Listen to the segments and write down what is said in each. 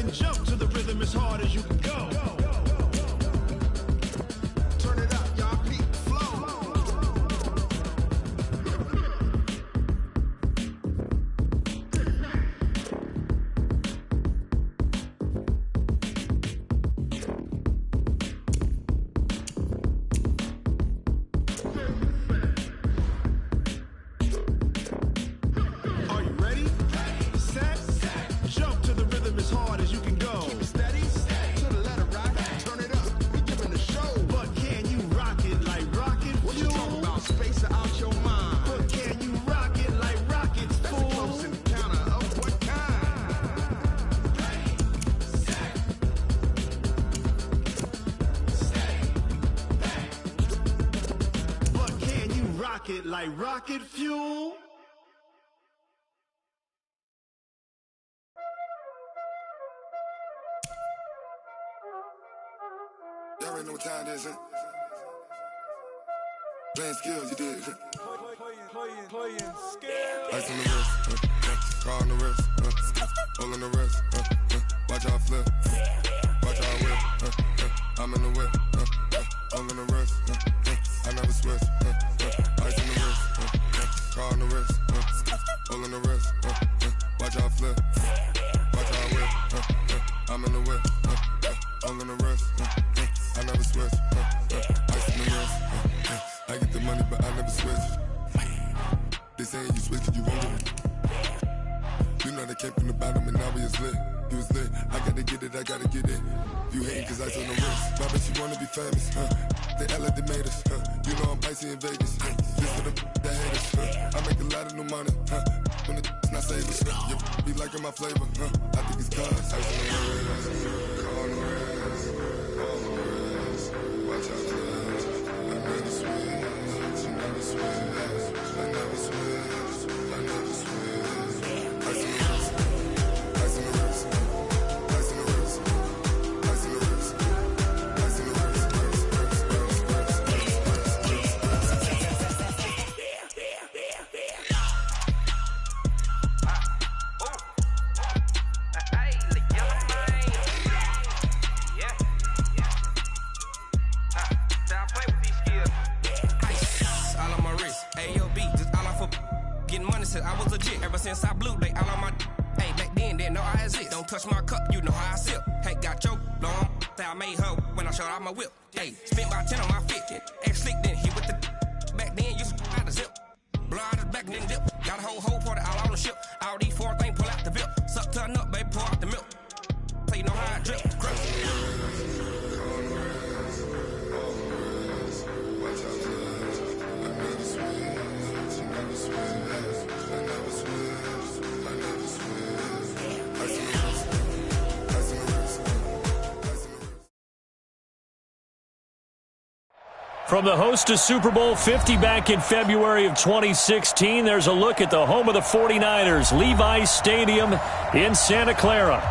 Then jump to the rhythm as hard as you can go. Turn it up, y'all. Peak flow. Are you ready? Set. Jump to the rhythm as hard as you can go. Keep it steady. To the letter rock. Turn it up. We giving the show. But can you rock it like rocket? What you talking about? Space out your mind. But can you rock it like rockets? That's a close encounter of what kind? But can you rock it like rocket fuel? Y'all already know what time it is, huh? Playing skills, you did. Playing skills. Ice on the wrist, car on the wrist, hole on the wrist, watch out flip, watch out whip, I'm in the whip, hole on the wrist, I never switch, ice on the wrist, car on the wrist, hole on the wrist, watch out flip, watch out whip, I'm in the whip, hole on the wrist, I never switch, ice on the wrist, I get the money but I never switch. They saying you switch and you won't get it. You know they came from the bottom and now we is lit. You was lit, I gotta get it, I gotta get it. You hating cause ice on the wrist. Why bet you wanna be famous, They act like they made us, You know I'm icy in Vegas, This for the that hate us, I make a lot of new money, When it's not savers, You be liking my flavor, I think it's cause ice on the wrist, car on the wrist, all on the wrist. Watch out for this, I never switch, you never switch. I never switch, I never switch. Ice on the wrist, ice on the wrist, ice on the wrist, ice on the wrist, ice on the wrist, I was legit ever since I blew. They all on my. Hey, back then didn't know I exist. Don't touch my cup, you know how I sip. Hey, got your long. Say I made her when I showed out my whip. Hey, spent about 10 on my fit. Ex slick then hit with the. Back then used to out the zip. Blow out the back and then dip. Got a whole party all on the ship. All these four things pull out the VIP. Suck turn up, baby, pour out the milk. So you know how I drip. From the host of Super Bowl 50 back in February of 2016, there's a look at the home of the 49ers, Levi's Stadium in Santa Clara.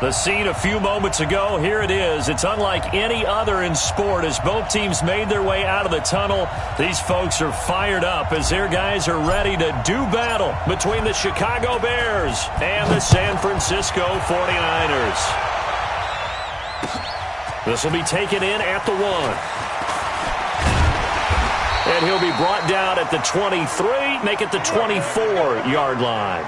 The scene a few moments ago, here it is. It's unlike any other in sport as both teams made their way out of the tunnel. These folks are fired up as their guys are ready to do battle between the Chicago Bears and the San Francisco 49ers. This will be taken in at the 1. And he'll be brought down at the 23, make it the 24-yard line.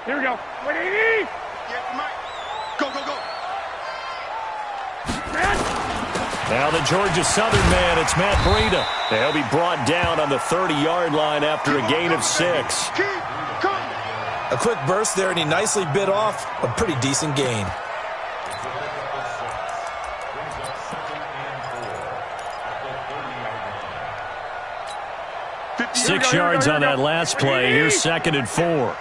Here we go. 180. Yeah, Mike. Go, go, go. Now the Georgia Southern man, it's Matt Breida. They'll be brought down on the 30-yard line after a gain of 6. A quick burst there, and he nicely bit off a pretty decent gain. Six yards on that last play. Here's 2nd and 4.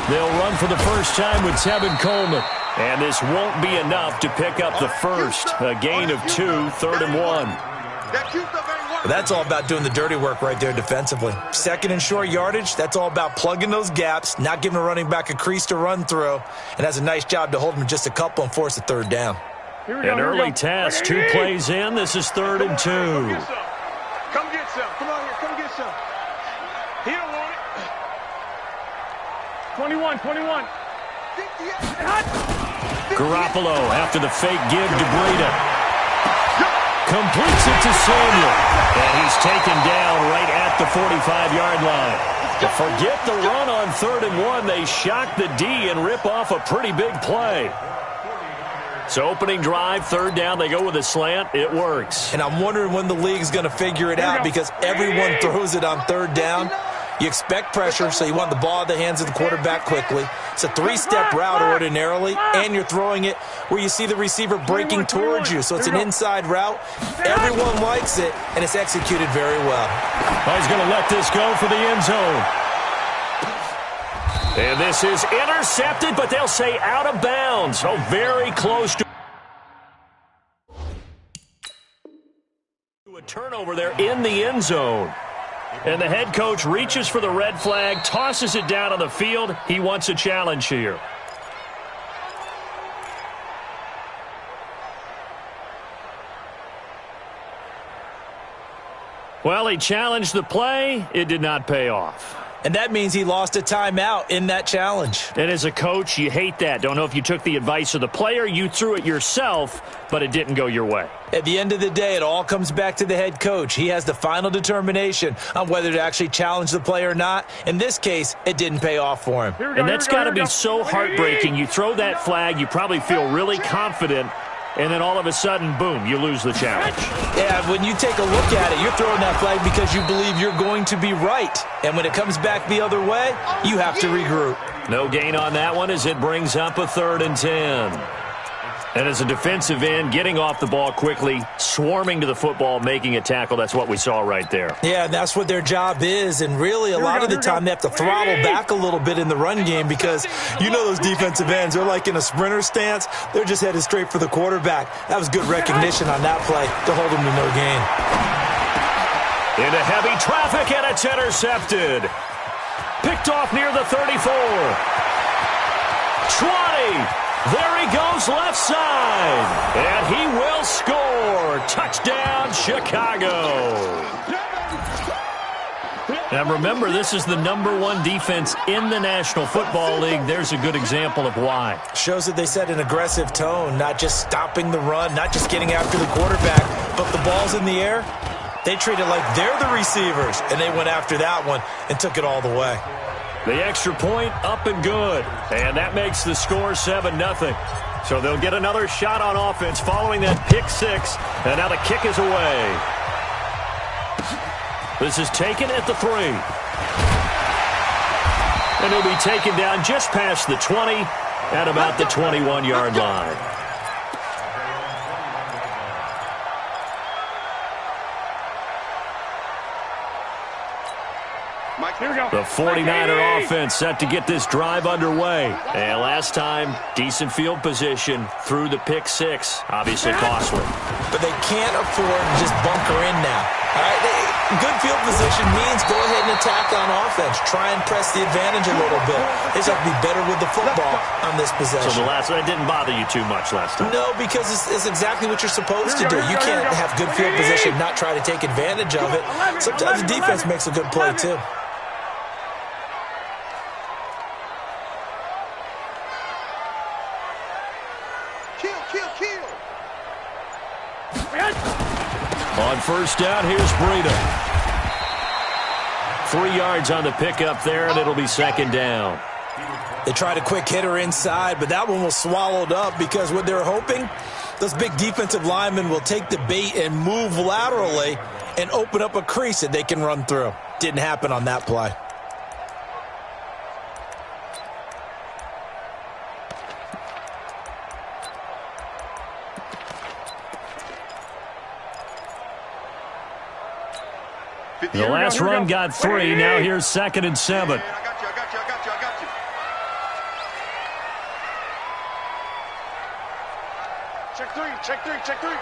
They'll run for the first time with Tevin Coleman. And this won't be enough to pick up the first. A gain of 2, 3rd and 1. But that's all about doing the dirty work right there defensively. Second and short yardage, that's all about plugging those gaps, not giving a running back a crease to run through, and has a nice job to hold him just a couple and force a third down. An early test, 2 plays in. This is 3rd and 2. Come get some. Come on here. Come get some. He don't want it. 21. Garoppolo after the fake give to Breida. Completes it to Samuel. And he's taken down right at the 45-yard line. Forget the run on 3rd and 1. They shock the D and rip off a pretty big play. So opening drive, 3rd down, they go with a slant. It works. And I'm wondering when the league's going to figure it out because everyone throws it on 3rd down. You expect pressure, so you want the ball in the hands of the quarterback quickly. It's a 3-step route ordinarily, and you're throwing it where you see the receiver breaking towards you. So it's an inside route. Everyone likes it, and it's executed very well. Oh, he's going to let this go for the end zone. And this is intercepted, but they'll say out of bounds. Oh, very close to a turnover there in the end zone. And the head coach reaches for the red flag, tosses it down on the field. He wants a challenge here. Well, he challenged the play. It did not pay off. And that means he lost a timeout in that challenge. And as a coach, you hate that. Don't know if you took the advice of the player, you threw it yourself, but it didn't go your way. At the end of the day, it all comes back to the head coach. He has the final determination on whether to actually challenge the play or not. In this case, it didn't pay off for him. And that's got to be so heartbreaking. You throw that flag, you probably feel really confident, and then all of a sudden, boom, you lose the challenge. Yeah, when you take a look at it, you're throwing that flag because you believe you're going to be right. And when it comes back the other way, you have to regroup. No gain on that one as it brings up a 3rd and 10. And as a defensive end, getting off the ball quickly, swarming to the football, making a tackle, that's what we saw right there. Yeah, that's what their job is. And really, a lot of the time, they have to throttle back a little bit in the run game because you know those defensive ends, they're like in a sprinter stance. They're just headed straight for the quarterback. That was good recognition on that play to hold them to no gain. Into heavy traffic, and it's intercepted. Picked off near the 34. 20. There he goes left side. And he will score. Touchdown, Chicago. Now remember, this is the #1 defense in the National Football League. There's a good example of why. Shows that they set an aggressive tone, not just stopping the run, not just getting after the quarterback, but the ball's in the air. They treat it like they're the receivers, and they went after that one and took it all the way. The extra point up and good. And that makes the score 7-0. So they'll get another shot on offense following that pick 6. And now the kick is away. This is taken at the 3. And he'll be taken down just past the 20 at about the 21-yard line. The 49er offense set to get this drive underway. And last time, decent field position through the pick 6. Obviously costly. But they can't afford to just bunker in now. All right, good field position means go ahead and attack on offense. Try and press the advantage a little bit. They just have to be better with the football on this possession. So the last one didn't bother you too much last time? No, because it's exactly what you're supposed to do. You can't have good field position, not try to take advantage of it. Sometimes the defense makes a good play, too. On first down, here's Breida. 3 yards on the pickup there, and it'll be 2nd down. They tried a quick hitter inside, but that one was swallowed up because what they're hoping, those big defensive linemen will take the bait and move laterally and open up a crease that they can run through. Didn't happen on that play. The last run got 3. Now here's 2nd and 7. I got you. Check three.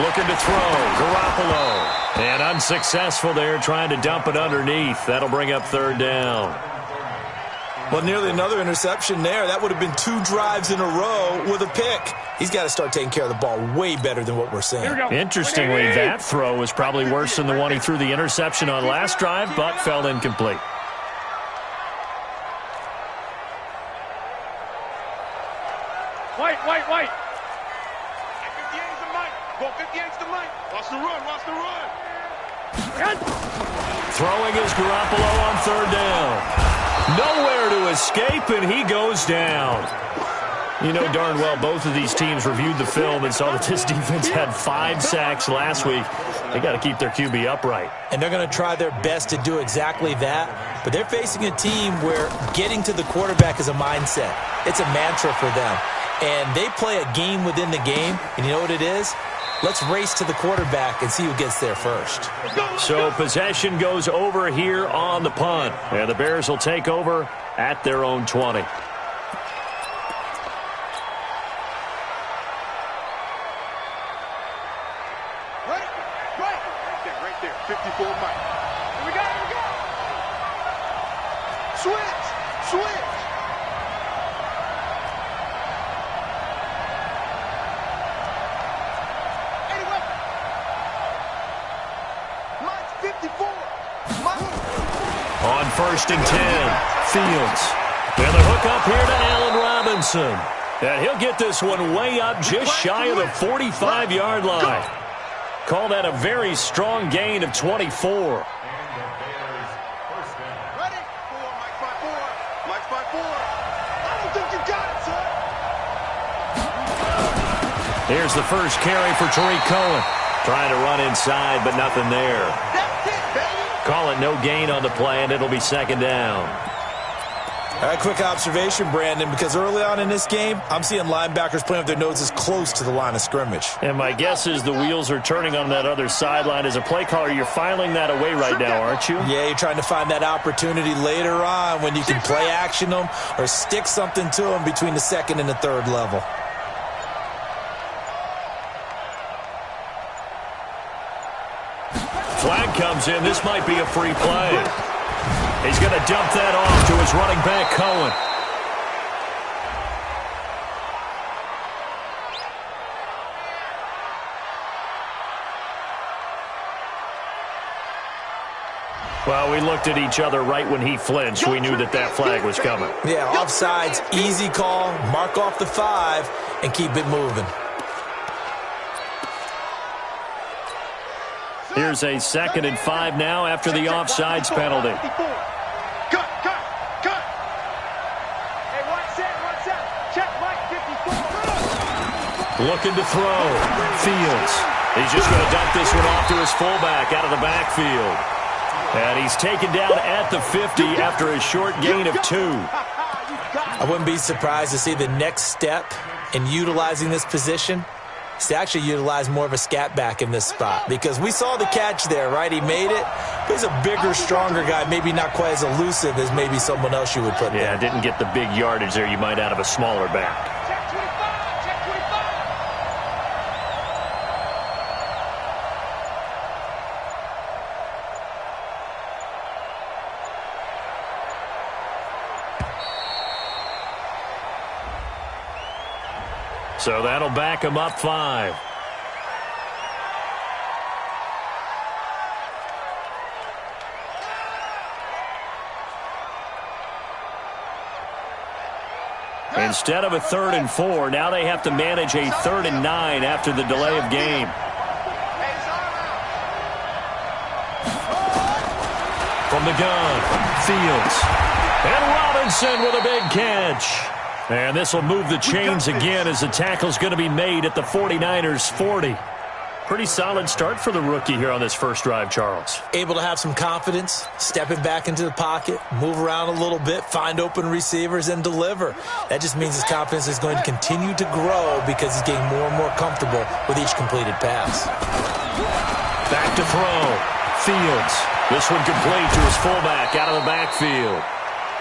Looking to throw. Garoppolo. And unsuccessful there, trying to dump it underneath. That'll bring up third down. Well, nearly another interception there. That would have been 2 drives in a row with a pick. He's got to start taking care of the ball way better than what we're seeing. Interestingly, that throw was probably worse than the one he threw the interception on last drive, but fell incomplete. Wait. 58's the mic. Go 58's the mic. Watch the run. Throwing is Garoppolo on third down. Nowhere to escape, and he goes down. You know darn well both of these teams reviewed the film and saw that this defense had 5 sacks last week. They got to keep their QB upright. And they're going to try their best to do exactly that. But they're facing a team where getting to the quarterback is a mindset. It's a mantra for them. And they play a game within the game. And you know what it is? Let's race to the quarterback and see who gets there first. So possession goes over here on the punt. And the Bears will take over at their own 20. Right there. 54 Mike. Here we go. Switch. Anyway. Mike's 54. On 1st and 10, Fields. And the hook up here to Allen Robinson. And he'll get this one way up just shy of the 45-yard line. Call that a very strong gain of 24. Ready? 4. Mike's 5-4. I don't think you got it, son. Here's the first carry for Tariq Cohen. Trying to run inside, but nothing there. That's it, baby. Call it no gain on the play, and it'll be second down. All right, quick observation, Brandon, because early on in this game, I'm seeing linebackers playing with their noses close to the line of scrimmage. And my guess is the wheels are turning on that other sideline. As a play caller, you're filing that away right now, aren't you? Yeah, you're trying to find that opportunity later on when you can play action them or stick something to them between the second and the third level. Flag comes in. This might be a free play. He's going to dump that off to his running back, Cohen. Well, we looked at each other right when he flinched. We knew that that flag was coming. Yeah, offsides, easy call, mark off the 5, and keep it moving. Here's a 2nd and 5 now after the offsides penalty. Cut. Hey, one set. Check Mike 54. Looking to throw. Fields. He's just going to dump this one off to his fullback out of the backfield. And he's taken down at the 50 after a short gain of 2. I wouldn't be surprised to see the next step in utilizing this position is to actually utilize more of a scat back in this spot, because we saw the catch there, right? He made it. He's a bigger, stronger guy, maybe not quite as elusive as maybe someone else you would put there. Yeah, didn't get the big yardage there you might out of a smaller back. Check 25. So that'll back him up 5. Instead of a 3rd and 4, now they have to manage a 3rd and 9 after the delay of game. From the gun, Fields. And Robinson with a big catch. And this will move the chains again as the tackle's going to be made at the 49ers 40. Pretty solid start for the rookie here on this first drive, Charles. Able to have some confidence, stepping back into the pocket, move around a little bit, find open receivers, and deliver. That just means his confidence is going to continue to grow because he's getting more and more comfortable with each completed pass. Back to throw. Fields. This one complete to his fullback out of the backfield.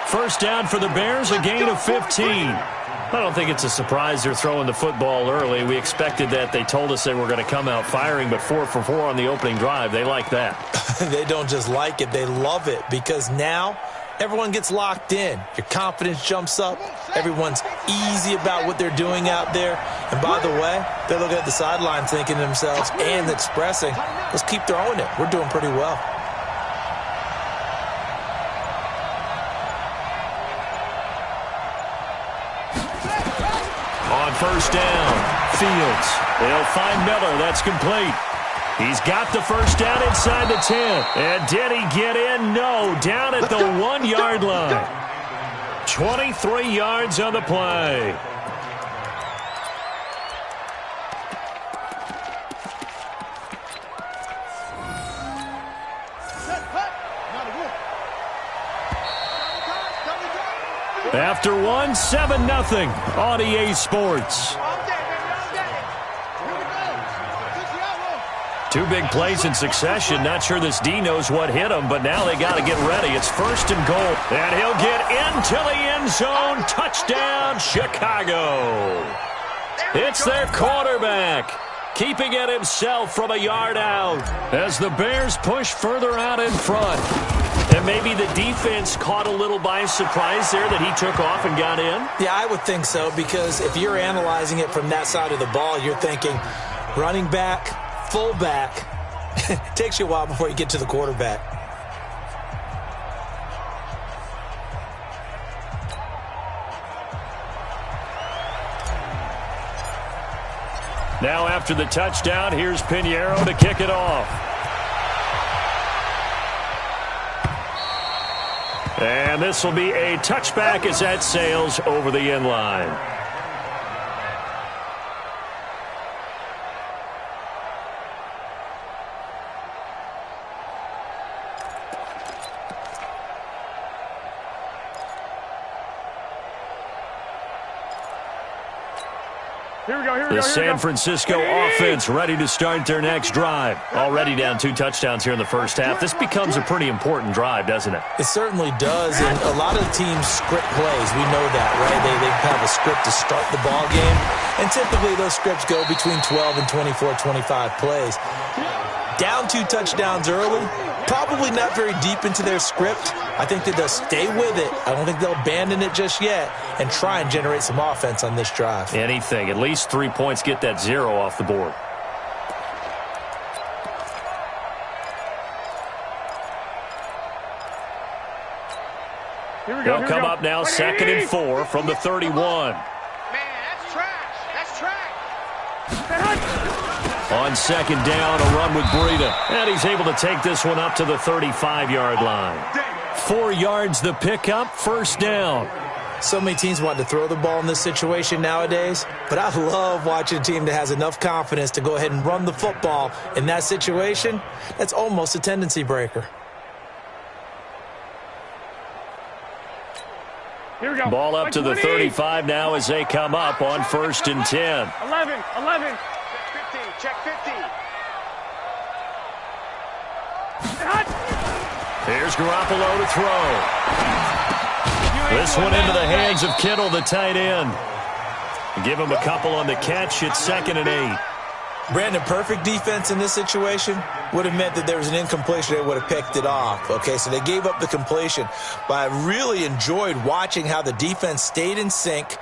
First down for the Bears, a gain of 15. I don't think it's a surprise they're throwing the football early. We expected that. They told us they were going to come out firing, but 4 for 4 on the opening drive. They like that. They don't just like it. They love it because now everyone gets locked in. Your confidence jumps up. Everyone's easy about what they're doing out there. And by the way, they're looking at the sideline thinking to themselves and expressing, let's keep throwing it. We're doing pretty well. On first down, Fields. They'll find Miller. That's complete. He's got the first down inside the 10. And did he get in? No. Down at the 1-yard line. 23 yards on the play. After 1, 7-0 on EA Sports. 2 big plays in succession. Not sure this D knows what hit him, but now they got to get ready. It's first and goal, and he'll get into the end zone. Touchdown, Chicago. It's their quarterback, keeping it himself from a yard out as the Bears push further out in front. And maybe the defense caught a little by surprise there that he took off and got in? Yeah, I would think so, because if you're analyzing it from that side of the ball, you're thinking running back, fullback. It takes you a while before you get to the quarterback. Now after the touchdown, here's Pinheiro to kick it off. And this will be a touchback as that sails over the end line. The San Francisco offense ready to start their next drive. Already down 2 touchdowns here in the first half. This becomes a pretty important drive, doesn't it? It certainly does, and a lot of the teams script plays. We know that, right? They have a script to start the ball game, and typically those scripts go between 12 and 24, 25 plays. Down 2 touchdowns early, probably not very deep into their script. I think that they'll stay with it. I don't think they'll abandon it just yet and try and generate some offense on this drive. Anything. At least 3 points, get that 0 off the board. They'll come up now, 2nd and 4 from the 31. Man, that's trash. That's trash. On 2nd down, a run with Breida. And he's able to take this one up to the 35-yard line. 4 yards the pickup, first down. So many teams want to throw the ball in this situation nowadays, but I love watching a team that has enough confidence to go ahead and run the football in that situation. That's almost a tendency breaker. Here we go. Ball up to the 35 now as they come up on 1st and 10. 11. Check 50. Here's Garoppolo to throw. This one into the hands of Kittle, the tight end. Give him a couple on the catch. It's 2nd and 8. Brandon, perfect defense in this situation would have meant that there was an incompletion. They would have picked it off. Okay, so they gave up the completion. But I really enjoyed watching how the defense stayed in sync,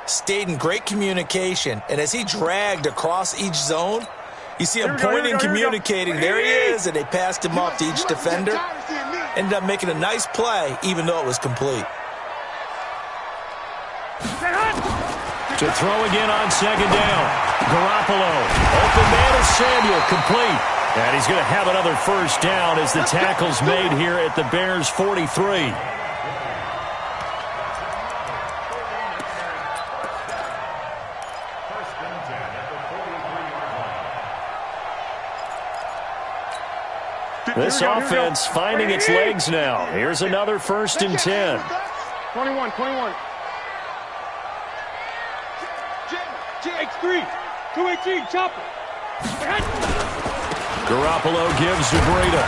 stayed in great communication. And as he dragged across each zone, you see him pointing, communicating. There he is, and they passed him off to each defender. Ended up making a nice play, even though it was complete. To throw again on 2nd down. Garoppolo. Open man is Samuel, complete. And he's going to have another first down as the tackle's made here at the Bears' 43. This offense finding its legs now. Here's another 1st and 10. 21. X3. 218. Chopper. Garoppolo gives to Breida.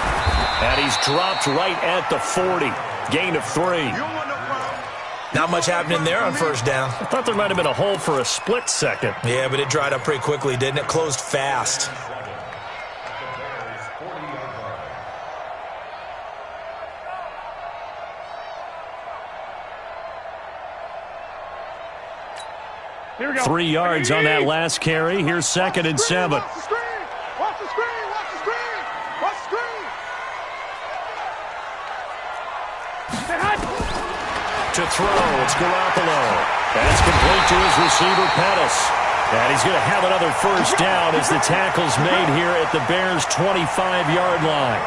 And he's dropped right at the 40. Gain of 3. Not much happening there on first down. I thought there might have been a hole for a split second. Yeah, but it dried up pretty quickly, didn't it? Closed fast. Here we go. 3 yards on that last carry. Here's 2nd and 7. Watch the screen. Watch the screen. Watch the screen. Watch the screen. Say hi. To throw, it's Garoppolo. That's complete to his receiver, Pettis. And he's going to have another first down as the tackle's made here at the Bears' 25-yard line.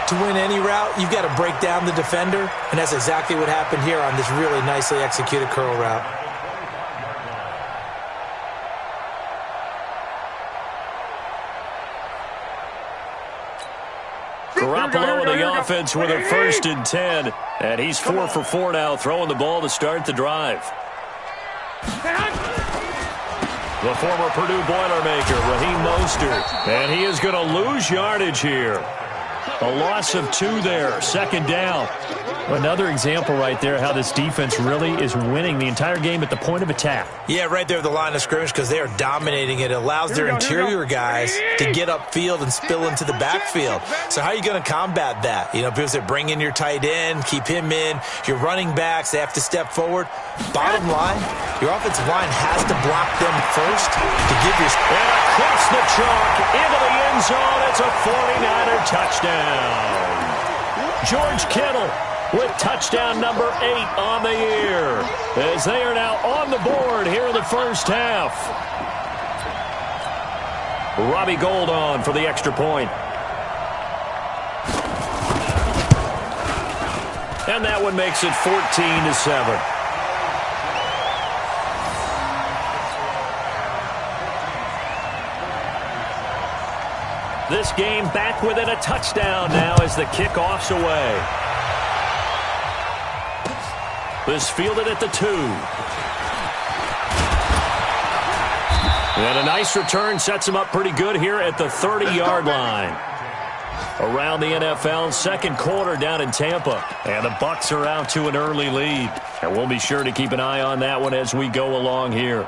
To win any route, you've got to break down the defender, and that's exactly what happened here on this really nicely executed curl route. Garoppolo in the offense with a 1st and 10. And he's 4 for 4 now, throwing the ball to start the drive. The former Purdue Boilermaker, Raheem Mostert. And he is going to lose yardage here. A loss of 2 there, 2nd down. Another example right there how this defense really is winning the entire game at the point of attack. Yeah, right there at the line of scrimmage because they are dominating it. It allows their interior guys to get upfield and spill into the backfield. So how are you going to combat that? You know, people say bring in your tight end, keep him in. Your running backs, they have to step forward. Bottom line, your offensive line has to block them first to give your... And across the chalk, into the end zone, it's a 49er touchdown. George Kittle with touchdown number 8 on the year, as they are now on the board here in the first half. Robbie Gould on for the extra point. And that one makes it 14-7. This game back within a touchdown now as the kickoff's away. This fielded at the 2. And a nice return sets him up pretty good here at the 30-yard line. Around the NFL, second quarter down in Tampa. And the Bucs are out to an early lead. And we'll be sure to keep an eye on that one as we go along here.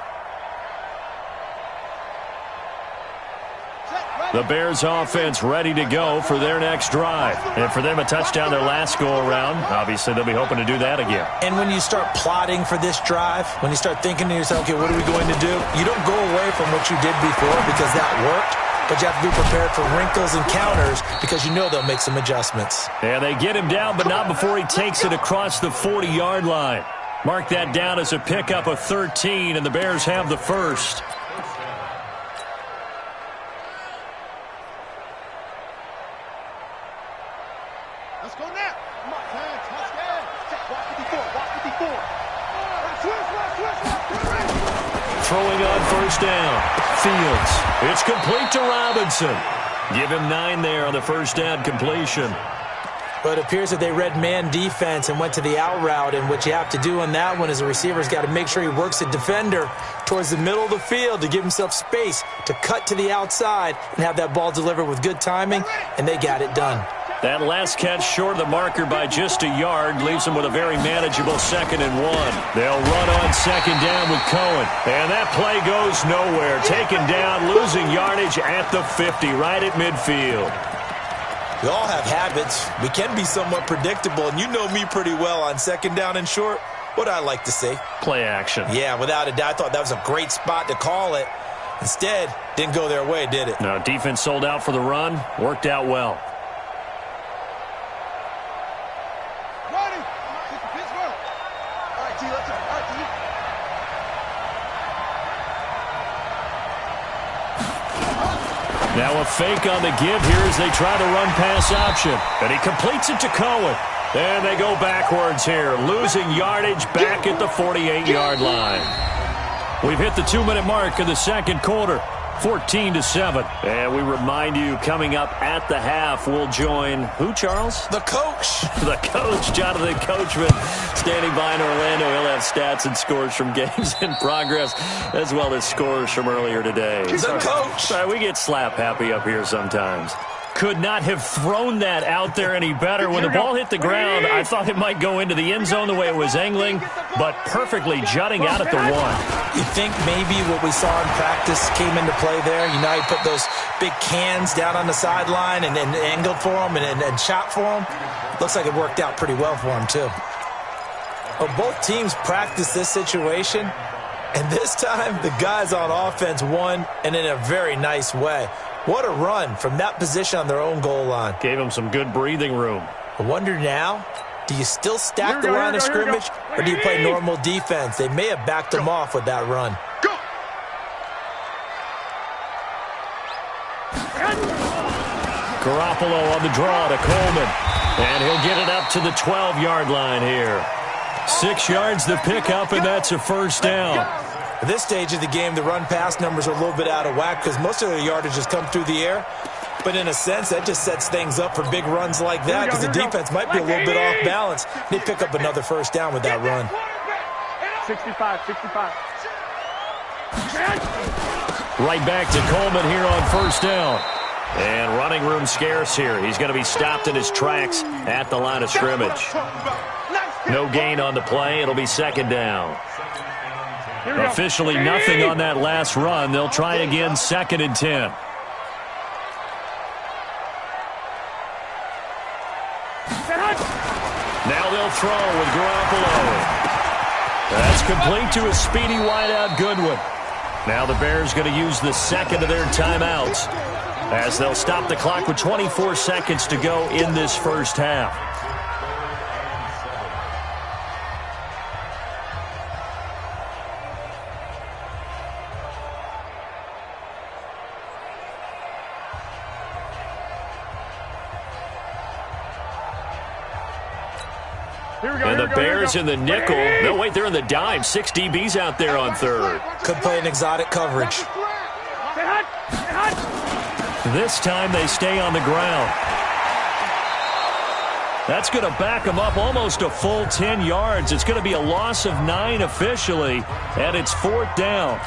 The Bears offense ready to go for their next drive. And for them, a touchdown their last go-around. Obviously, they'll be hoping to do that again. And when you start plotting for this drive, when you start thinking to yourself, okay, what are we going to do? You don't go away from what you did before because that worked. But you have to be prepared for wrinkles and counters because you know they'll make some adjustments. And they get him down, but not before he takes it across the 40-yard line. Mark that down as a pickup of 13, and the Bears have the first. Let's go now. Come on, man. Touchdown. Watch 54. Watch 54. Throwing on first down. Fields. It's complete to Robinson. Give him 9 there on the first down completion. But it appears that they read man defense and went to the out route. And what you have to do on that one is the receiver's got to make sure he works the defender towards the middle of the field to give himself space to cut to the outside and have that ball delivered with good timing. And they got it done. That last catch short of the marker by just a yard leaves them with a very manageable 2nd and 1. They'll run on 2nd down with Cohen. And that play goes nowhere. Taken down, losing yardage at the 50, right at midfield. We all have habits. We can be somewhat predictable, and you know me pretty well on 2nd down and short. What I like to say? Play action. Yeah, without a doubt. I thought that was a great spot to call it. Instead, didn't go their way, did it? No, defense sold out for the run. Worked out well. Now a fake on the give here as they try the run-pass option. And he completes it to Cohen. And they go backwards here, losing yardage back at the 48-yard line. We've hit the 2-minute mark of the second quarter, 14-7. And we remind you, coming up at the half, we'll join who, Charles? The coach. The coach, Jonathan Coachman, standing by in Orlando. He'll have stats and scores from games in progress, as well as scores from earlier today. The coach. Sorry, we get slap happy up here sometimes. could not have thrown that out there any better. When the ball hit the ground, I thought it might go into the end zone the way it was angling, but perfectly jutting out at the 1. You think maybe what we saw in practice came into play there? You know, he put those big cans down on the sideline and angled for them and shot for them. Looks like it worked out pretty well for him, too. Well, both teams practiced this situation, and this time the guys on offense won, and in a very nice way. What a run from that position on their own goal line. Gave them some good breathing room. I wonder now, do you still stack the line of scrimmage, or do you play normal defense? They may have backed them off with that run. Garoppolo on the draw to Coleman, and he'll get it up to the 12-yard line here. 6 yards to pick up, and that's a first down. At this stage of the game, the run-pass numbers are a little bit out of whack because most of their yardage has come through the air. But in a sense, that just sets things up for big runs like that because the defense might be a little bit off balance. They pick up another first down with that run. 65. Right back to Coleman here on first down. And running room scarce here. He's going to be stopped in his tracks at the line of scrimmage. No gain on the play. It'll be second down. Officially nothing on that last run. They'll try again, 2nd and 10. Now they'll throw with Garoppolo. That's complete to a speedy wideout Goodwin. Now the Bears going to use the second of their timeouts as they'll stop the clock with 24 seconds to go in this first half. And the Bears in the nickel. No, wait, they're in the dime. 6 DBs out there on third. Could play an exotic coverage. This time they stay on the ground. That's going to back them up almost a full 10 yards. It's going to be a loss of 9 officially, and it's 4th down.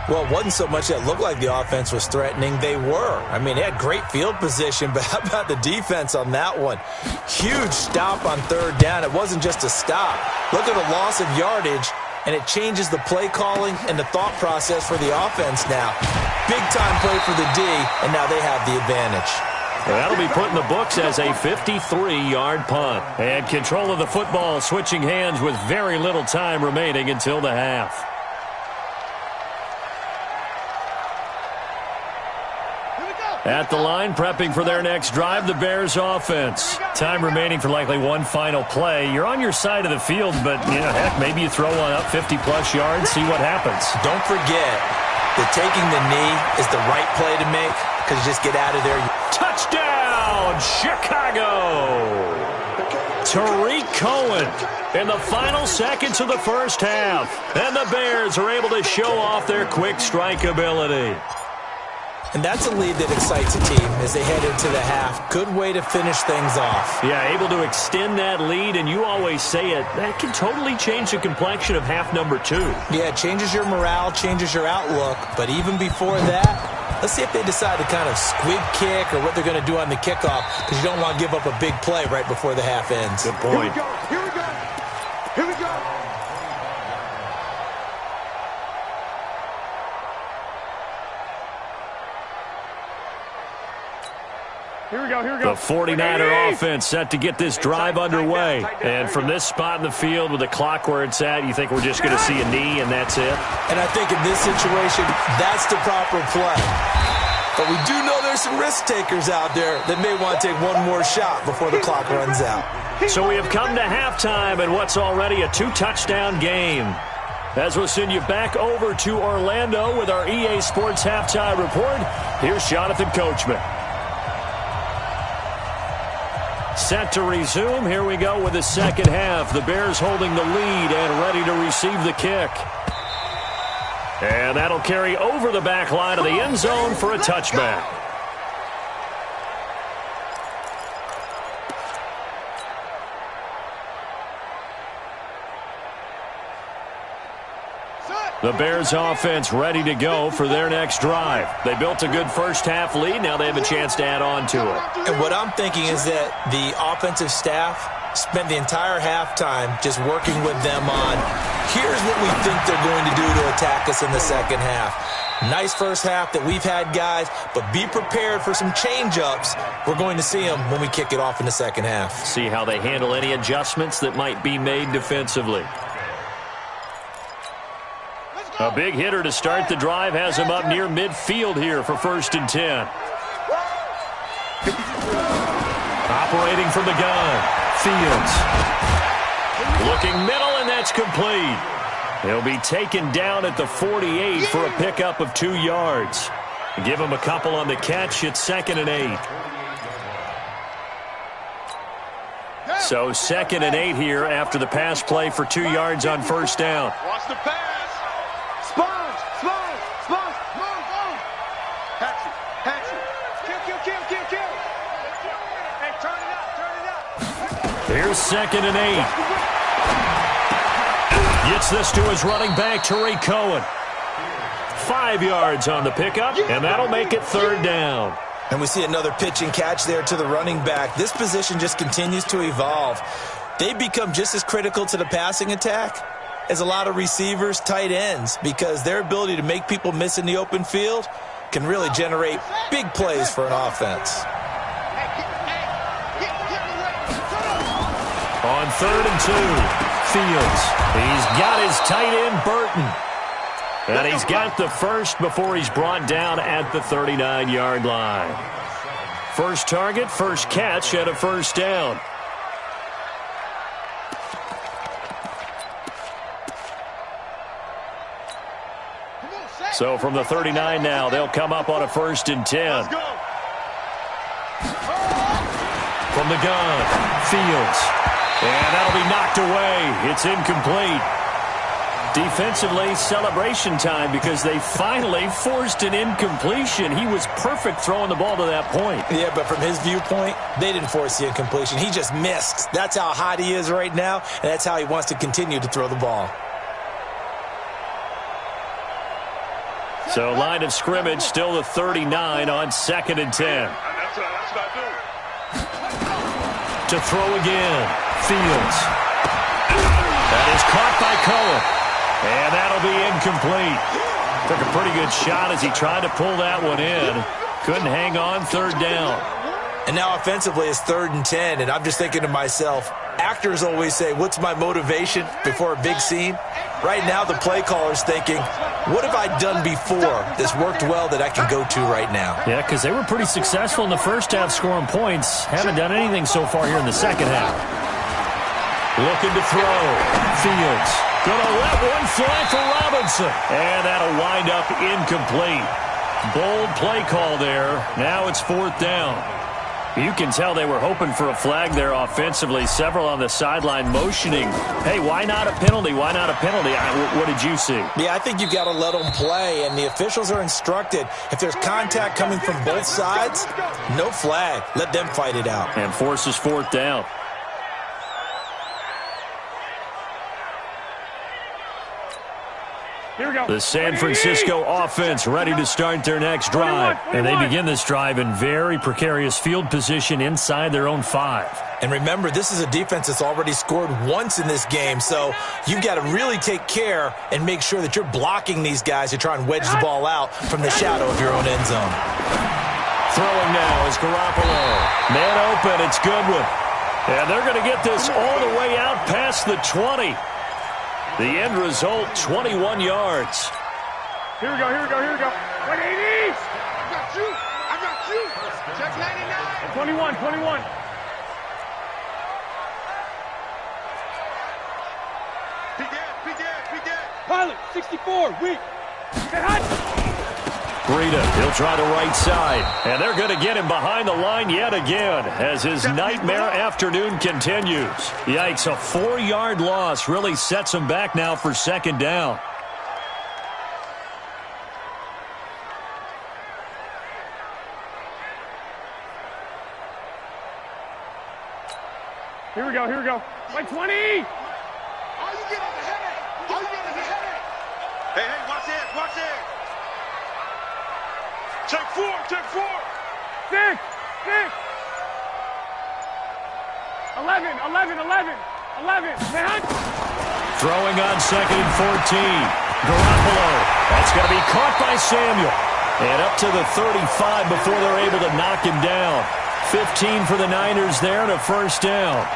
Well, it wasn't so much that it looked like the offense was threatening. They were. I mean, they had great field position, but how about the defense on that one? Huge stop on third down. It wasn't just a stop. Look at the loss of yardage, and it changes the play calling and the thought process for the offense now. Big-time play for the D, and now they have the advantage. That'll be put in the books as a 53-yard punt. And control of the football switching hands with very little time remaining until the half. At the line, prepping for their next drive, the Bears offense. Time remaining for likely one final play. You're on your side of the field, but, you know, heck, maybe you throw one up 50-plus yards, see what happens. Don't forget that taking the knee is the right play to make because you just get out of there. Touchdown, Chicago! Tariq Cohen in the final seconds of the first half. And the Bears are able to show off their quick strike ability. And that's a lead that excites a team as they head into the half. Good way to finish things off. Yeah, able to extend that lead, and you always say it, that can totally change the complexion of half number 2. Yeah, it changes your morale, changes your outlook. But even before that, let's see if they decide to kind of squib kick or what they're going to do on the kickoff because you don't want to give up a big play right before the half ends. Good point. Here we go. Here we go. The 49er offense set to get this drive underway. And from this spot in the field with the clock where it's at, you think we're just going to see a knee and that's it? And I think in this situation, that's the proper play. But we do know there's some risk takers out there that may want to take one more shot before the clock runs out. So we have come to halftime in what's already a 2-touchdown game. As we'll send you back over to Orlando with our EA Sports Halftime Report, here's Jonathan Coachman. Set to resume. Here we go with the second half. The Bears holding the lead and ready to receive the kick. And that'll carry over the back line of the end zone for a touchback. The Bears offense ready to go for their next drive. They built a good first-half lead. Now they have a chance to add on to it. And what I'm thinking is that the offensive staff spent the entire halftime just working with them on, here's what we think they're going to do to attack us in the second half. Nice first half that we've had, guys, but be prepared for some change-ups. We're going to see them when we kick it off in the second half. See how they handle any adjustments that might be made defensively. A big hitter to start the drive has him up near midfield here for 1st and 10. Operating from the gun, Fields. Looking middle, and that's complete. He'll be taken down at the 48 for a pickup of 2 yards. Give him a couple on the catch. It's 2nd and 8. So 2nd and 8 here after the pass play for 2 yards on 1st down. Watch the pass. Sponge. Hatchet. Kill. Hey, turn it up. Here's 2nd and 8. Gets this to his running back, Tariq Cohen. 5 yards on the pickup, and that'll make it 3rd down. And we see another pitch and catch there to the running back. This position just continues to evolve. They become just as critical to the passing attack as a lot of receivers, tight ends, because their ability to make people miss in the open field can really generate big plays for an offense. On 3rd and 2, Fields. He's got his tight end, Burton. And he's got the first before he's brought down at the 39-yard line. First target, first catch at a 1st down. So from the 39 now, they'll come up on a 1st and 10. From the gun, Fields. And that'll be knocked away. It's incomplete. Defensively, celebration time because they finally forced an incompletion. He was perfect throwing the ball to that point. Yeah, but from his viewpoint, they didn't force the incompletion. He just missed. That's how hot he is right now, and that's how he wants to continue to throw the ball. So line of scrimmage still the 39 on 2nd and 10. That's what I do. To throw again, Fields. That is caught by Cohen. And that'll be incomplete. Took a pretty good shot as he tried to pull that one in. Couldn't hang on, 3rd down. And now offensively it's 3rd and 10, and I'm just thinking to myself, actors always say, what's my motivation before a big scene? Right now the play caller's thinking, what have I done before that's worked well that I can go to right now? Yeah, because they were pretty successful in the first half scoring points. Haven't done anything so far here in the second half. Looking to throw. Fields. Gonna let one fly for Robinson. And that'll wind up incomplete. Bold play call there. Now it's 4th down. You can tell they were hoping for a flag there offensively. Several on the sideline motioning. Hey, why not a penalty? Why not a penalty? What did you see? Yeah, I think you've got to let them play, and the officials are instructed. If there's contact coming from both sides, no flag. Let them fight it out. And forces 4th down. Here we go. The San Francisco offense ready to start their next drive. And they begin this drive in very precarious field position inside their own 5. And remember, this is a defense that's already scored once in this game, so you've got to really take care and make sure that you're blocking these guys to try and wedge the ball out from the shadow of your own end zone. Throwing now is Garoppolo. Man open, it's Goodwin. And they're going to get this all the way out past the 20. The end result, 21 yards. Here we go. 180. I got you. Check 99. 21. Peek in. Pilot, 64, weak. Get hot. Breida, he'll try the right side. And they're going to get him behind the line yet again as his nightmare afternoon continues. Yikes, a 4-yard loss really sets him back now for 2nd down. Here we go. Like 20. Are you getting a headache? Hey, That's it. Check four. Check four. 6. 11. Throwing on 2nd and 14. Garoppolo. That's going to be caught by Samuel. And up to the 35 before they're able to knock him down. 15 for the Niners there and a first down.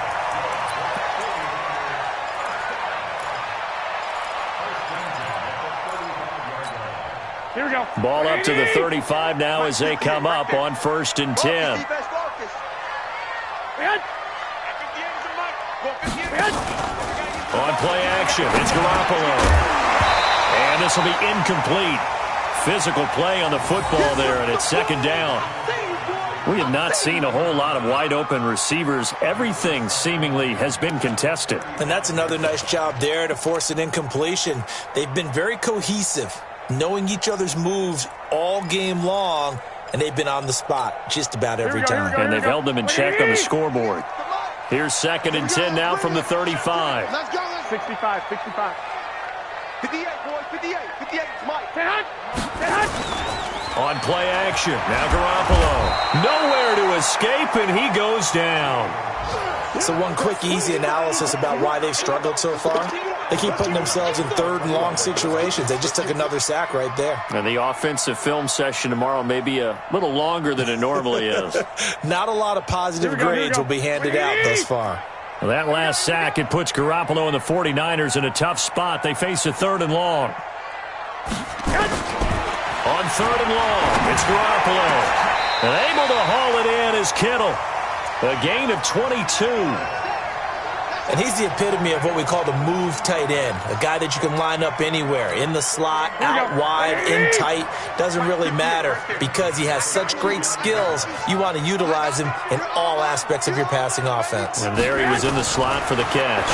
Here we go. Ball up to the 35 now as they come up on 1st and 10. On play action, it's Garoppolo. And this will be incomplete. Physical play on the football there, and it's 2nd down. We have not seen a whole lot of wide-open receivers. Everything seemingly has been contested. And that's another nice job there to force an incompletion. They've been very cohesive, knowing each other's moves all game long, and they've been on the spot just about every time. And they've held them in check on the scoreboard. Here's 2nd and 10 now from the 35. Let's go. 65. 58, boys. 58. Mike. On play action, now Garoppolo. Nowhere to escape, and he goes down. So one quick, easy analysis about why they've struggled so far. They keep putting themselves in 3rd and long situations. They just took another sack right there. And the offensive film session tomorrow may be a little longer than it normally is. Not a lot of positive grades will be handed out thus far. Well, that last sack, it puts Garoppolo and the 49ers in a tough spot. They face a 3rd and long. On 3rd and long, it's Garoppolo. And able to haul it in is Kittle. A gain of 22. And he's the epitome of what we call the move tight end. A guy that you can line up anywhere, in the slot, out wide, in tight. Doesn't really matter because he has such great skills. You want to utilize him in all aspects of your passing offense. And there he was in the slot for the catch.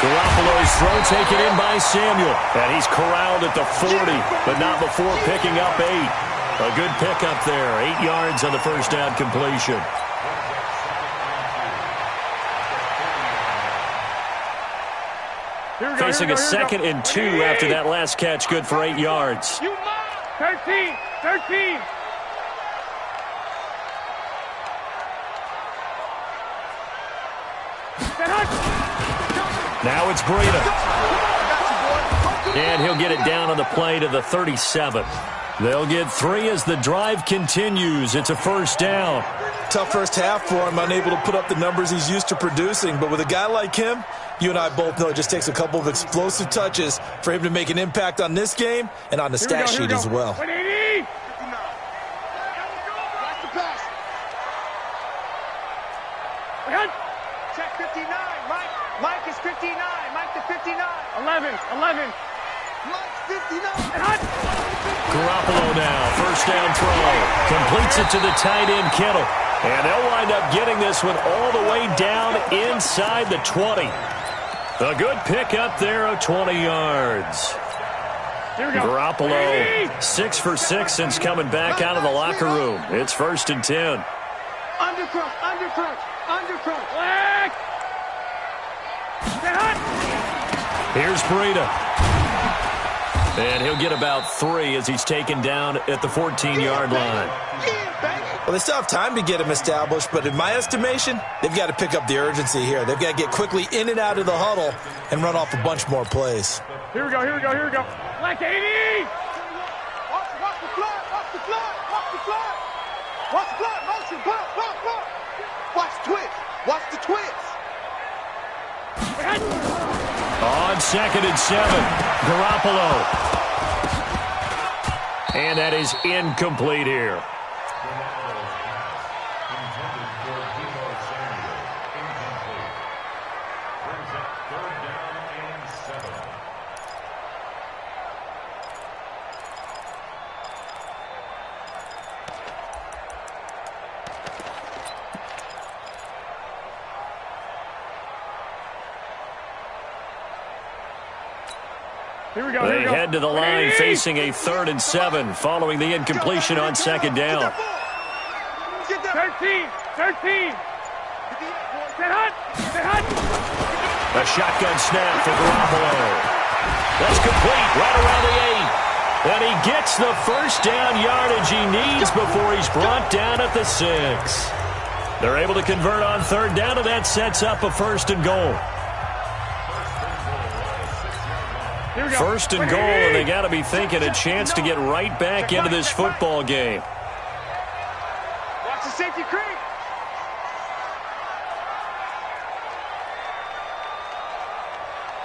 Garoppolo's throw taken in by Samuel. And he's corralled at the 40, but not before picking up 8. A good pickup there. 8 yards on the first down completion. Facing a 2nd and 2 after that last catch, good for 8 yards. 13. Now it's Breida. And he'll get it down on the play to the 37. They'll get 3 as the drive continues. It's a first down. Tough first half for him, unable to put up the numbers he's used to producing. But with a guy like him, you and I both know it just takes a couple of explosive touches for him to make an impact on this game and on the stat sheet as well. 180. That's the pass. Check 59. Mike is 59. Mike to 59. 11. Mike's 59. Garoppolo now, first down throw. Completes it to the tight end, Kittle. And they'll wind up getting this one all the way down inside the 20. A good pickup there of 20 yards. Garoppolo, 6 for 6 since coming back out of the locker room. It's 1st and 10. Undercrunch. Here's Breida. And he'll get about 3 as he's taken down at the 14-yard line. Well, they still have time to get him established, but in my estimation, they've got to pick up the urgency here. They've got to get quickly in and out of the huddle and run off a bunch more plays. Here we go. Black 80. Watch the fly. Motion. Block. Watch the twist. On 2nd and 7, Garoppolo. And that is incomplete here. They head to the line facing a 3rd and 7 following the incompletion on 2nd down. 13. A shotgun snap for Garoppolo. That's complete right around the 8. And he gets the first down yardage he needs before he's brought down at the 6. They're able to convert on third down, and that sets up a 1st and goal. 1st and goal, and they got to be thinking a chance to get right back into this football game. Watch the safety creep.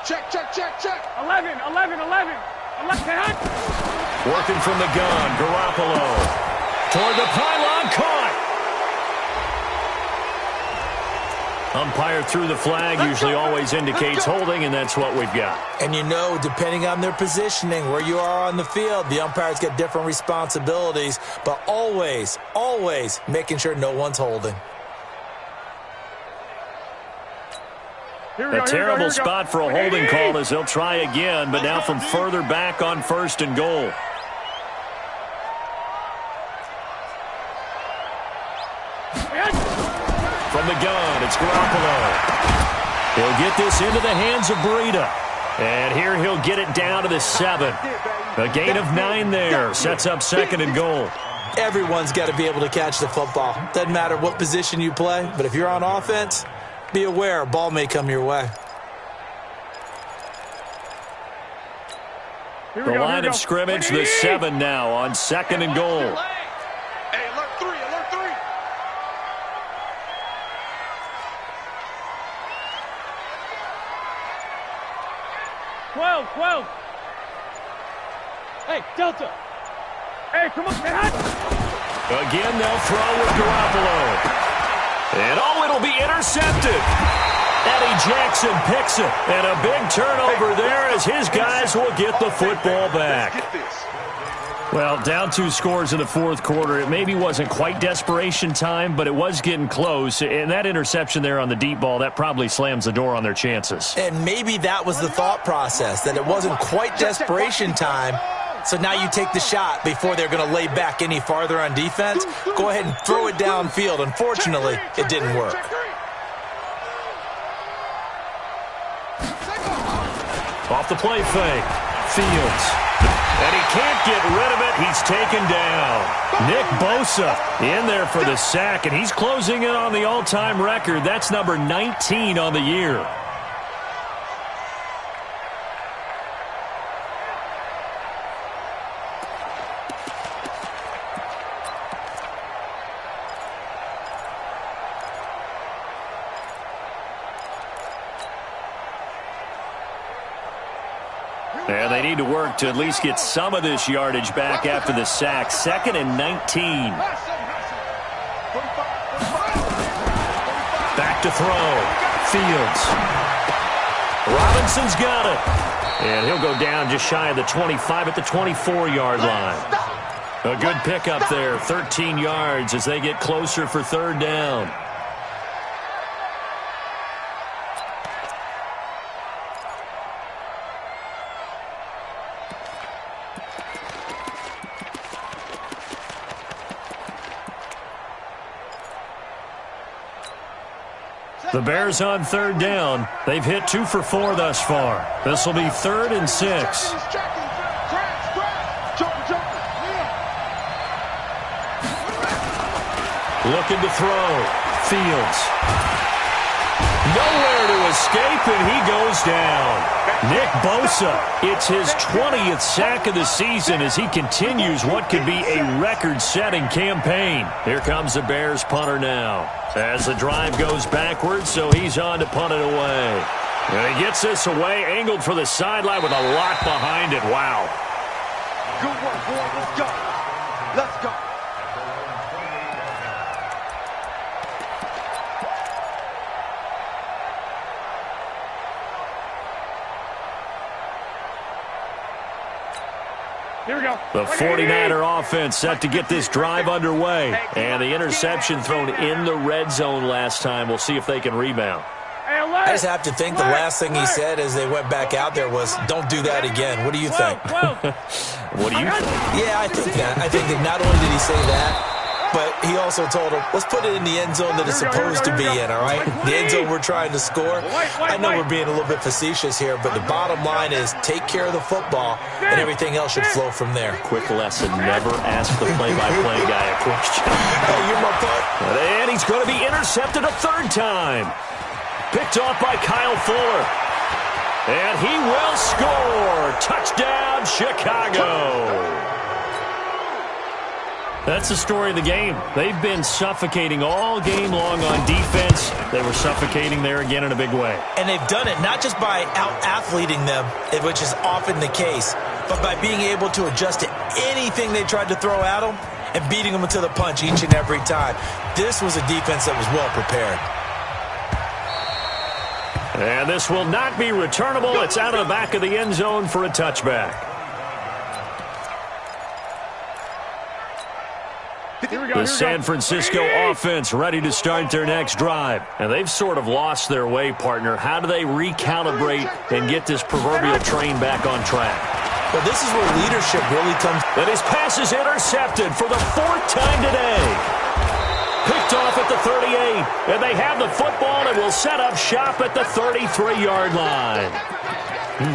Check, check, check, check. 11. Working from the gun, Garoppolo. Toward the pylon, caught. Umpire threw the flag, usually always indicates holding, and that's what we've got. And you know, depending on their positioning, where you are on the field, the umpires get different responsibilities, but always, always making sure no one's holding. A terrible spot for a holding call as they'll try again, but now from further back on 1st and goal. From the gun, it's Garoppolo. He'll get this into the hands of Breida. And here he'll get it down to the 7. A gain of 9 there. Sets up 2nd and goal. Everyone's got to be able to catch the football. Doesn't matter what position you play, but if you're on offense, be aware a ball may come your way. The line of scrimmage, the 7 now on 2nd and goal. Hey, alert 3, alert 3. 12. Hey, Delta. Hey, come on, get hot. Again, they'll throw with Garoppolo. And it'll be intercepted. Eddie Jackson picks it. And a big turnover there as his guys will get the football back. Well, down 2 scores in the 4th quarter. It maybe wasn't quite desperation time, but it was getting close. And that interception there on the deep ball, that probably slams the door on their chances. And maybe that was the thought process, that it wasn't quite desperation time. So now you take the shot before they're going to lay back any farther on defense. Go ahead and throw it downfield. Unfortunately, it didn't work. Off the play fake. Fields. And he can't get rid of it. He's taken down. Nick Bosa in there for the sack, and he's closing in on the all-time record. That's number 19 on the year. And they need to work to at least get some of this yardage back after the sack. 2nd and 19. Back to throw. Fields. Robinson's got it. And he'll go down just shy of the 25 at the 24-yard line. A good pickup there. 13 yards as they get closer for 3rd down. The Bears on 3rd down. They've hit 2 for 4 thus far. This will be 3rd and 6. Looking to throw. Fields. Nowhere to escape, and he goes down. Nick Bosa, it's his 20th sack of the season as he continues what could be a record-setting campaign. Here comes the Bears punter now. As the drive goes backwards, so he's on to punt it away. And he gets this away, angled for the sideline with a lot behind it. Wow. Good work, boy. Let's go. Let's go. Here we go. The 49er offense set to get this drive underway. And the interception thrown in the red zone last time. We'll see if they can rebound. I just have to think the last thing he said as they went back out there was, don't do that again. What do you think? What do you think? Yeah, I think that. I think that not only did he say that, but he also told him, let's put it in the end zone that it's supposed to be in, all right? The end zone we're trying to score. I know we're being a little bit facetious here, but the bottom line is take care of the football, and everything else should flow from there. Quick lesson, never ask the play-by-play guy a question. Hey, you're my part. And he's going to be intercepted a third time. Picked off by Kyle Fuller. And he will score. Touchdown, Chicago. That's the story of the game. They've been suffocating all game long on defense. They were suffocating there again in a big way. And they've done it not just by out-athleting them, which is often the case, but by being able to adjust to anything they tried to throw at them and beating them to the punch each and every time. This was a defense that was well prepared. And this will not be returnable. It's out of the back of the end zone for a touchback. The San Francisco offense ready to start their next drive. And they've sort of lost their way, partner. How do they recalibrate and get this proverbial train back on track? Well, this is where leadership really comes. And his pass is intercepted for the fourth time today. Picked off at the 38. And they have the football and will set up shop at the 33-yard line.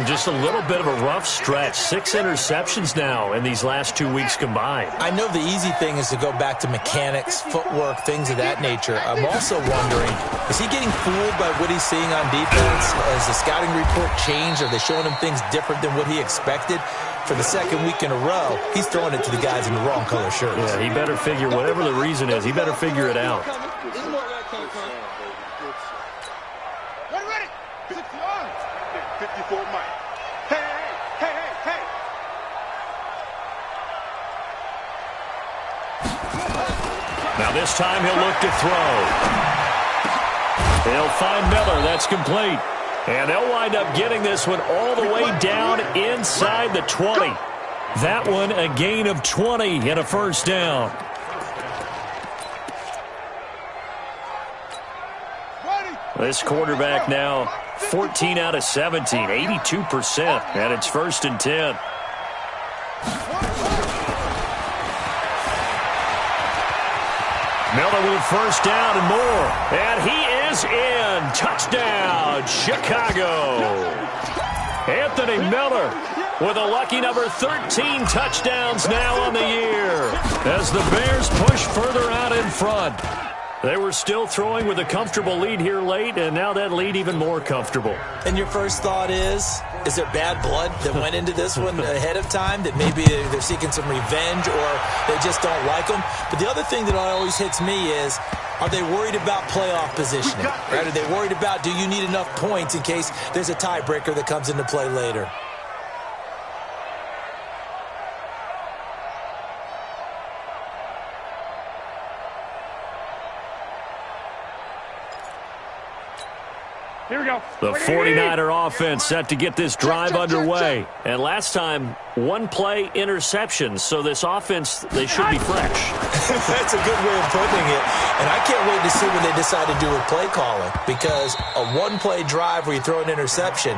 Just a little bit of a rough stretch. 6 interceptions now in these last 2 weeks combined. I know the easy thing is to go back to mechanics, footwork, things of that nature. I'm also wondering, is he getting fooled by what he's seeing on defense? Has the scouting report changed? Are they showing him things different than what he expected? For the second week in a row, he's throwing it to the guys in the wrong color shirts. Yeah, he better figure, whatever the reason is, he better figure it out. Ready? 60 yards. 54 Mike. Hey. Now this time he'll look to throw. He'll find Miller. That's complete. And they'll wind up getting this one all the way down inside the 20. That one a gain of 20 and a first down. This quarterback now 14 out of 17, 82%, and it's 1st and 10. Miller with first down and more, and he is in. Touchdown, Chicago. Anthony Miller with a lucky number 13 touchdowns now on the year as the Bears push further out in front. They were still throwing with a comfortable lead here late, and now that lead even more comfortable. And your first thought is there bad blood that went into this one ahead of time, that maybe they're seeking some revenge or they just don't like them? But the other thing that always hits me is, are they worried about playoff positioning? Right? Are they worried about, do you need enough points in case there's a tiebreaker that comes into play later? Here we go. The 49er offense set to get this drive underway. And last time, one play interception. So this offense, they should be fresh. That's a good way of putting it. And I can't wait to see what they decide to do with play calling. Because a one-play drive where you throw an interception,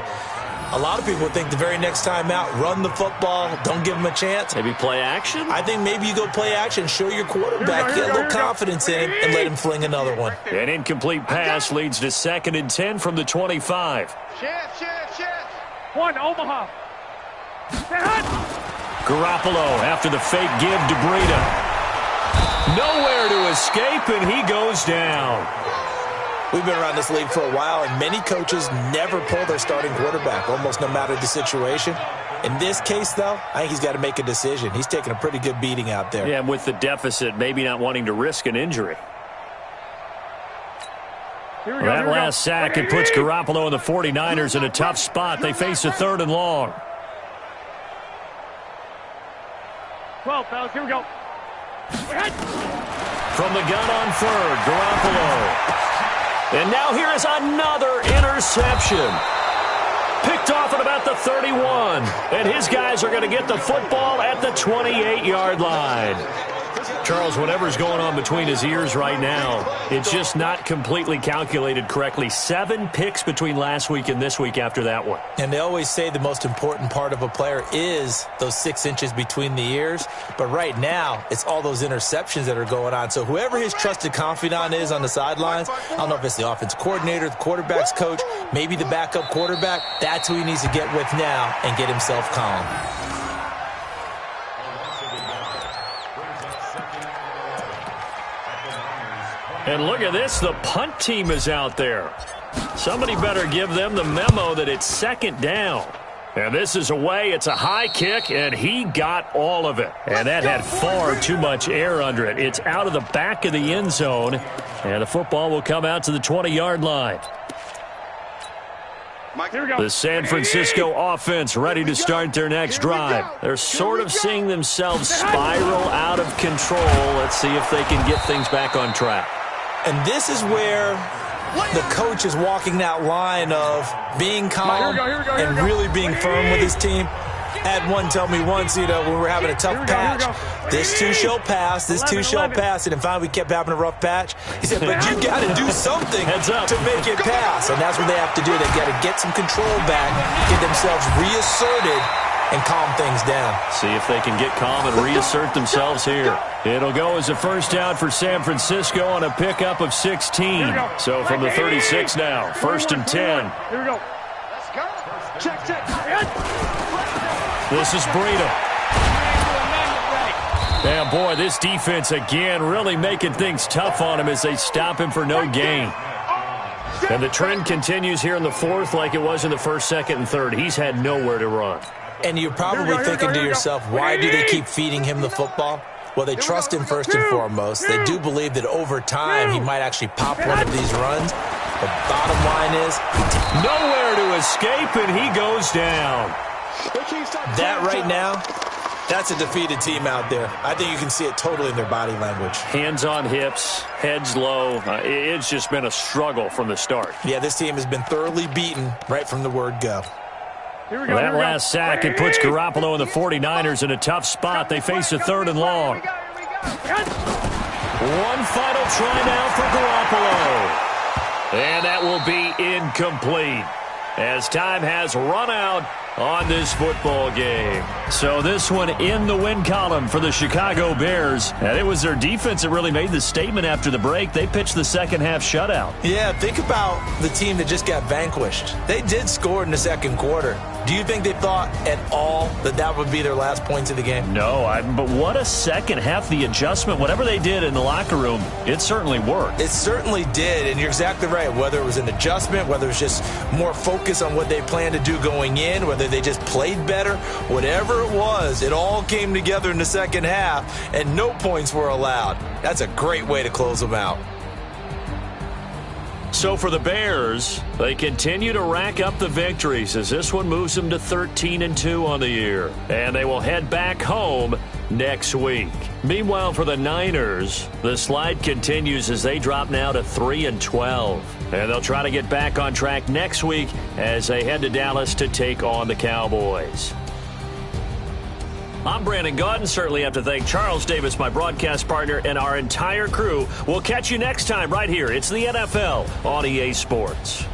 a lot of people think the very next time out, run the football, don't give them a chance. Maybe play action? I think maybe you go play action, show your quarterback, get a little confidence in him, and let him fling another one. An incomplete pass leads to 2nd and 10 from the 25. Shift. One, Omaha. Garoppolo after the fake give to Breida. Nowhere to escape, and he goes down. We've been around this league for a while, and many coaches never pull their starting quarterback, almost no matter the situation. In this case, though, I think he's got to make a decision. He's taking a pretty good beating out there. Yeah, with the deficit, maybe not wanting to risk an injury. That last sack, it puts Garoppolo and the 49ers in a tough spot. They face a 3rd and long. 12, fellas, here we go. From the gun on 3rd, Garoppolo. And now here is another interception. Picked off at about the 31. And his guys are going to get the football at the 28-yard line. Charles, whatever's going on between his ears right now, it's just not completely calculated correctly. 7 picks between last week and this week after that one. And they always say the most important part of a player is those 6 inches between the ears. But right now, it's all those interceptions that are going on. So whoever his trusted confidant is on the sidelines, I don't know if it's the offense coordinator, the quarterback's coach, maybe the backup quarterback, that's who he needs to get with now and get himself calm. And look at this, the punt team is out there. Somebody better give them the memo that it's 2nd down. And this is away, it's a high kick, and he got all of it. And that had far too much air under it. It's out of the back of the end zone, and the football will come out to the 20-yard line. The San Francisco offense ready to start their next drive. They're sort of seeing themselves spiral out of control. Let's see if they can get things back on track. And this is where the coach is walking that line of being calm and really being firm with his team. Had one tell me once, when we were having a tough patch, this too shall pass, this too shall pass. And then finally we kept having a rough patch. He said, but you got to do something to make it pass. And that's what they have to do. They got to get some control back, get themselves reasserted, and calm things down. See if they can get calm and reassert themselves here. It'll go as a first down for San Francisco on a pickup of 16. So from the 36 now, 1st and 10. Here we go. Let's go. Check. This is Breida. And boy, this defense again really making things tough on him as they stop him for no gain. And the trend continues here in the 4th like it was in the 1st, 2nd, and 3rd. He's had nowhere to run. And you're probably thinking to yourself, why do they keep feeding him the football? Well, they trust him first and foremost. They do believe that over time he might actually pop one of these runs. The bottom line is nowhere to escape, and he goes down. That right now, that's a defeated team out there. I think you can see it totally in their body language. Hands on hips, heads low. It's just been a struggle from the start. Yeah, this team has been thoroughly beaten right from the word go. Here we go. That last sack, it puts Garoppolo and the 49ers in a tough spot. They face a 3rd and long. One final try now for Garoppolo. And that will be incomplete as time has run out on this football game. So this one in the win column for the Chicago Bears. And it was their defense that really made the statement after the break. They pitched the second half shutout. Yeah, think about the team that just got vanquished. They did score in the 2nd quarter. Do you think they thought at all that that would be their last points of the game? No, but what a second half. The adjustment, whatever they did in the locker room, it certainly worked. It certainly did, and you're exactly right. Whether it was an adjustment, whether it was just more focus on what they planned to do going in, whether they just played better, whatever it was, it all came together in the second half, and no points were allowed. That's a great way to close them out. So for the Bears, they continue to rack up the victories as this one moves them to 13-2 on the year. And they will head back home next week. Meanwhile, for the Niners, the slide continues as they drop now to 3-12. And they'll try to get back on track next week as they head to Dallas to take on the Cowboys. I'm Brandon Gaudin. Certainly have to thank Charles Davis, my broadcast partner, and our entire crew. We'll catch you next time right here. It's the NFL on EA Sports.